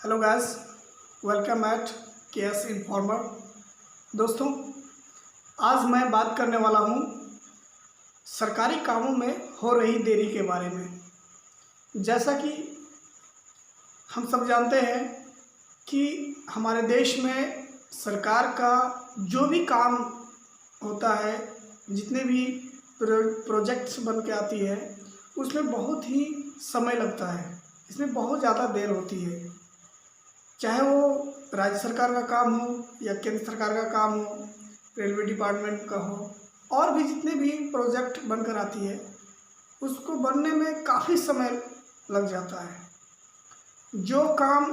Hello guys, welcome at KS informer. दोस्तों, आज मैं बात करने वाला हूँ सरकारी कामों में हो रही देरी के बारे में। जैसा कि हम सब जानते हैं कि हमारे देश में सरकार का जो भी काम होता है, जितने भी प्रोजेक्ट्स बन के आती है, उसमें बहुत ही समय लगता है। इसमें बहुत ज़्यादा देर होती है, चाहे वो राज्य सरकार का काम हो या केंद्र सरकार का काम हो, रेलवे डिपार्टमेंट का हो, और भी जितने भी प्रोजेक्ट बनकर आती है उसको बनने में काफ़ी समय लग जाता है। जो काम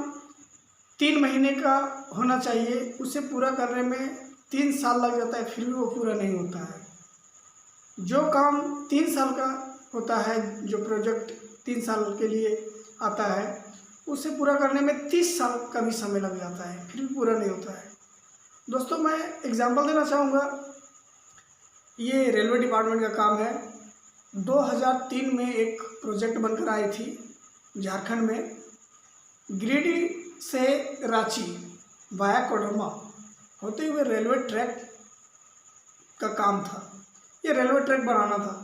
3 महीने का होना चाहिए उसे पूरा करने में 3 साल लग जाता है, फिर भी वो पूरा नहीं होता है। जो काम 3 साल का होता है, जो प्रोजेक्ट 3 साल के लिए आता है, उसे पूरा करने में 30 साल का भी समय लग जाता है, फिर भी पूरा नहीं होता है। दोस्तों, मैं एग्जांपल देना चाहूँगा। ये रेलवे डिपार्टमेंट का काम है। 2003 में एक प्रोजेक्ट बनकर आई थी झारखंड में, गिरिडीह से रांची वाया कोडरमा होते हुए रेलवे ट्रैक का काम था। ये रेलवे ट्रैक बनाना था।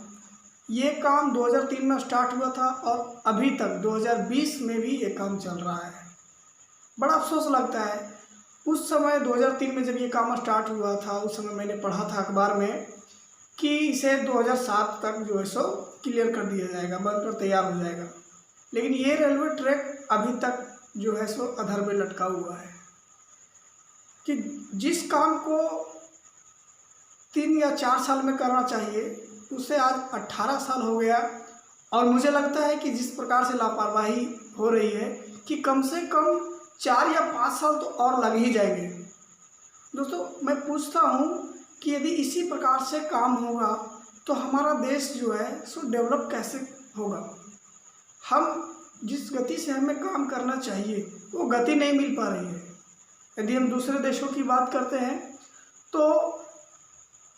ये काम 2003 में स्टार्ट हुआ था और अभी तक 2020 में भी ये काम चल रहा है। बड़ा अफसोस लगता है। उस समय 2003 में जब ये काम स्टार्ट हुआ था, उस समय मैंने पढ़ा था अखबार में कि इसे 2007 तक जो है सो क्लियर कर दिया जाएगा, बनकर तैयार हो जाएगा। लेकिन ये रेलवे ट्रैक अभी तक जो है सो अधर में लटका हुआ है कि जिस काम को 3 या 4 साल में करना चाहिए उसे आज 18 साल हो गया। और मुझे लगता है कि जिस प्रकार से लापरवाही हो रही है कि कम से कम 4 या 5 साल तो और लग ही जाएंगे। दोस्तों, मैं पूछता हूँ कि यदि इसी प्रकार से काम होगा तो हमारा देश जो है सो डेवलप कैसे होगा। हम जिस गति से हमें काम करना चाहिए वो गति नहीं मिल पा रही है। यदि हम दूसरे देशों की बात करते हैं तो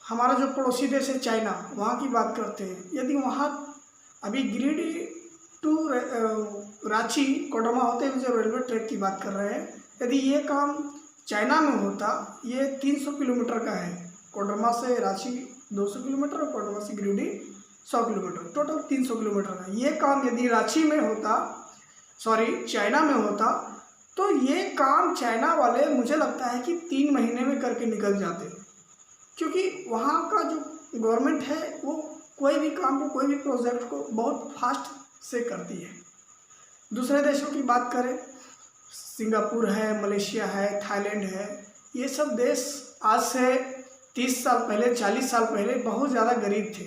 हमारा जो पड़ोसी देश है चाइना, वहाँ की बात करते हैं। यदि वहाँ अभी गिरिडीह टू रांची कोडरमा होते हुए जो रेलवे ट्रैक की बात कर रहे हैं, यदि ये काम चाइना में होता, ये 300 किलोमीटर का है। कोडरमा से रांची 200 किलोमीटर और कोडरमा से गिरिडीह 100 किलोमीटर, टोटल 300 किलोमीटर का। ये काम यदि रांची में होता, चाइना में होता, तो ये काम चाइना वाले मुझे लगता है कि 3 महीने में करके निकल जाते, क्योंकि वहाँ का जो गवर्नमेंट है वो कोई भी काम को, कोई भी प्रोजेक्ट को बहुत फास्ट से करती है। दूसरे देशों की बात करें, सिंगापुर है, मलेशिया है, थाईलैंड है, ये सब देश आज से 30 साल पहले, 40 साल पहले बहुत ज़्यादा गरीब थे।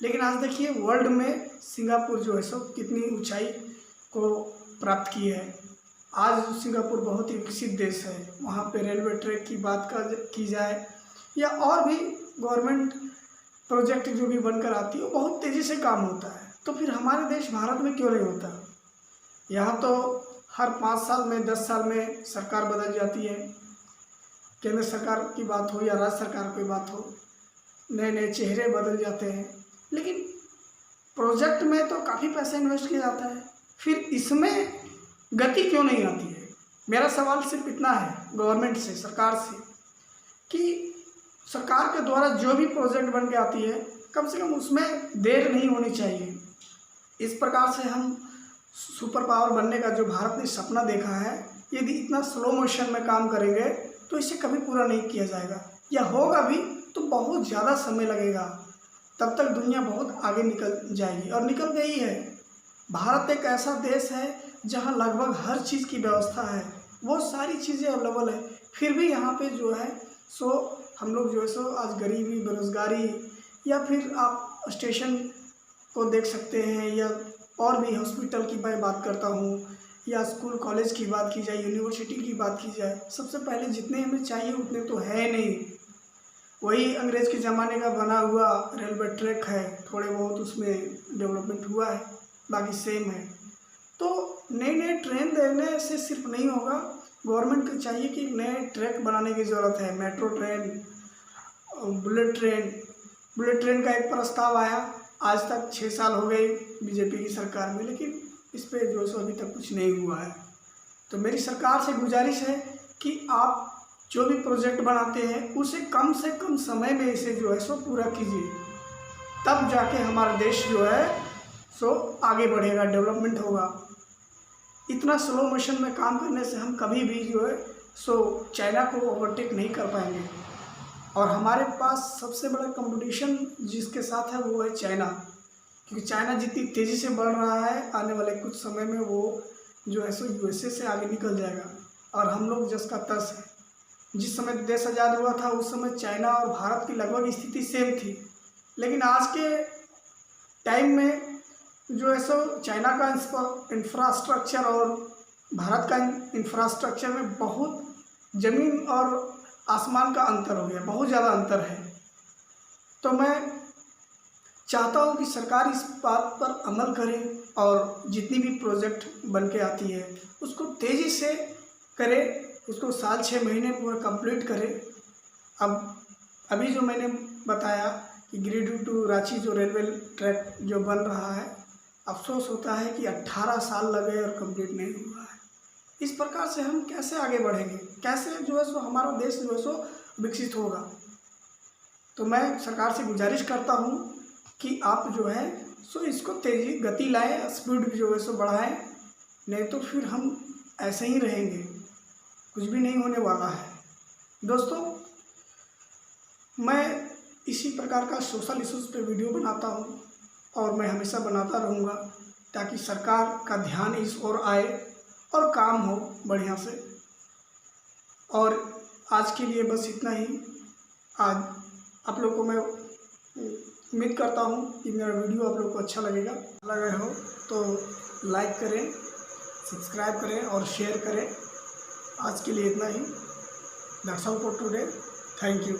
लेकिन आज देखिए वर्ल्ड में सिंगापुर जो है सो कितनी ऊंचाई को प्राप्त की है। आज सिंगापुर बहुत ही विकसित देश है। वहाँ पे रेलवे ट्रैक की बात की जाए या और भी गवर्नमेंट प्रोजेक्ट जो भी बनकर आती है वो बहुत तेज़ी से काम होता है। तो फिर हमारे देश भारत में क्यों नहीं होता। यहाँ तो हर 5 साल में, 10 साल में सरकार बदल जाती है। केंद्र सरकार की बात हो या राज्य सरकार की बात हो, नए नए चेहरे बदल जाते हैं। लेकिन प्रोजेक्ट में तो काफ़ी पैसा इन्वेस्ट किया जाता है, फिर इसमें गति क्यों नहीं आती है। मेरा सवाल सिर्फ इतना है गवर्नमेंट से, सरकार से, कि सरकार के द्वारा जो भी प्रोजेक्ट बन के आती है कम से कम उसमें देर नहीं होनी चाहिए। इस प्रकार से हम सुपर पावर बनने का जो भारत ने सपना देखा है, यदि इतना स्लो मोशन में काम करेंगे तो इसे कभी पूरा नहीं किया जाएगा, या होगा भी तो बहुत ज़्यादा समय लगेगा। तब तक दुनिया बहुत आगे निकल जाएगी और निकल गई है। भारत एक ऐसा देश है जहाँ लगभग हर चीज़ की व्यवस्था है, वो सारी चीज़ें अवेलेबल है, फिर भी यहाँ पे जो है सो हम लोग जो है सो आज गरीबी, बेरोज़गारी, या फिर आप स्टेशन को देख सकते हैं, या और भी हॉस्पिटल की मैं बात करता हूँ, या स्कूल कॉलेज की बात की जाए, यूनिवर्सिटी की बात की जाए, सबसे पहले जितने हमें चाहिए उतने तो है नहीं। वही अंग्रेज़ के ज़माने का बना हुआ रेलवे ट्रैक है, थोड़े बहुत उसमें डेवलपमेंट हुआ है, बाकी सेम है। तो नए नए ट्रेन देने से सिर्फ नहीं होगा, गवर्नमेंट को चाहिए कि नए ट्रैक बनाने की ज़रूरत है। मेट्रो ट्रेन, बुलेट ट्रेन का एक प्रस्ताव आया, आज तक 6 साल हो गए बीजेपी की सरकार में, लेकिन इस पर जो सो अभी तक कुछ नहीं हुआ है। तो मेरी सरकार से गुजारिश है कि आप जो भी प्रोजेक्ट बनाते हैं उसे कम से कम समय में इसे जो है सो पूरा कीजिए, तब जाके हमारा देश जो है सो आगे बढ़ेगा, डेवलपमेंट होगा। इतना स्लो मोशन में काम करने से हम कभी भी जो है सो चाइना को ओवरटेक नहीं कर पाएंगे। और हमारे पास सबसे बड़ा कंपटीशन जिसके साथ है वो है चाइना, क्योंकि चाइना जितनी तेज़ी से बढ़ रहा है आने वाले कुछ समय में वो जो है सो यूएसए से आगे निकल जाएगा। और हम लोग जिसका तर्स है, जिस समय देश आज़ाद हुआ था उस समय चाइना और भारत की लगभग स्थिति सेम थी, लेकिन आज के टाइम में जो है सो चाइना का इंफ्रास्ट्रक्चर और भारत का इंफ्रास्ट्रक्चर में बहुत ज़मीन और आसमान का अंतर हो गया, बहुत ज़्यादा अंतर है। तो मैं चाहता हूँ कि सरकार इस बात पर अमल करे और जितनी भी प्रोजेक्ट बन के आती है उसको तेज़ी से करे, उसको साल 6 महीने पूरा कंप्लीट करे। अभी जो मैंने बताया कि गिरिडीह टू रांची जो रेलवे ट्रैक जो बन रहा है, अफसोस होता है कि 18 साल लगे और कंप्लीट नहीं हुआ है। इस प्रकार से हम कैसे आगे बढ़ेंगे, कैसे जो है सो हमारा देश जो है सो विकसित होगा। तो मैं सरकार से गुजारिश करता हूँ कि आप जो है सो इसको तेज़ी गति लाएं, स्पीड जो है सो बढ़ाएं, नहीं तो फिर हम ऐसे ही रहेंगे, कुछ भी नहीं होने वाला है। दोस्तों, मैं इसी प्रकार का सोशल इश्यूज़ पे वीडियो बनाता हूँ और मैं हमेशा बनाता रहूँगा, ताकि सरकार का ध्यान इस ओर आए और काम हो बढ़िया से। और आज के लिए बस इतना ही। आज आप लोग को मैं उम्मीद करता हूँ कि मेरा वीडियो आप लोग को अच्छा लगेगा। लगा हो तो लाइक करें, सब्सक्राइब करें और शेयर करें। आज के लिए इतना ही। That's all for today. Thank you.